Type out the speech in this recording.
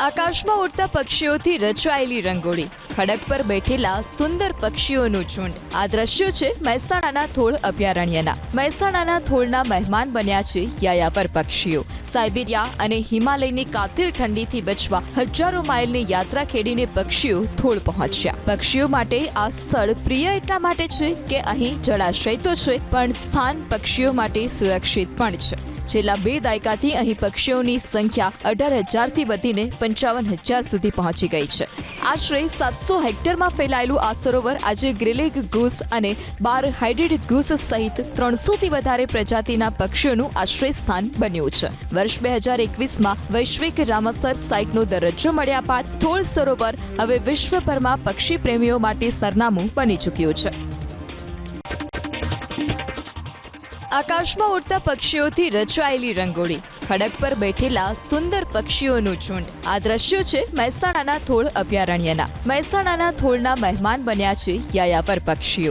આકાશમાં ઉડતા પક્ષીઓથી રચાયેલી રંગોળી, ખડક પર બેઠેલા સુંદર પક્ષીઓનું ઝુંડ. આ દ્રશ્યો છે મહેસાણાના થોળ અભયારણ્યના. મહેસાણાના થોળના મહેમાન બન્યા છે યાયાવર પક્ષીઓ. સાઇબેરિયા અને હિમાલયની કાતિલ ઠંડીથી બચવા હજારો માઇલની યાત્રા ખેડીને પક્ષીઓ થોળ પહોંચ્યા. પક્ષીઓ માટે આ સ્થળ પ્રિય એટલા માટે છે કે અહીં જળાશય તો છે, પણ સ્થાન પક્ષીઓ માટે સુરક્ષિત પણ છે. છેલ્લા 2 દાયકાથી અહીં પક્ષીઓની સંખ્યા 18,000થી વધીને 55,000 સુધી પહોંચી ગઈ છે. આશરે 700 હેક્ટરમાં ફેલાયેલું આ સરોવર આજે ગ્રિલેગ ગૂસ અને બાર હાઇડેડ ગૂસ સહિત 300થી વધારે પ્રજાતિના પક્ષીઓનું આશ્રય સ્થાન બન્યું છે. વર્ષ 2021માં વૈશ્વિક રામસર સાઇટનો દરજ્જો મળ્યા બાદ થોળ સરોવર હવે વિશ્વભરમાં પક્ષી પ્રેમીઓ માટે સરનામું બની ચૂક્યું છે. આકાશમાં ઉડતા પક્ષીઓથી રચાયેલી રંગોળી, ખડક પર બેઠેલા સુંદર પક્ષીઓનું ઝુંડ. આ દ્રશ્યો છે મહેસાણાના થોળ અભયારણ્યના. મહેસાણાના થોળના મહેમાન બન્યા છે યાયાવર પક્ષીઓ.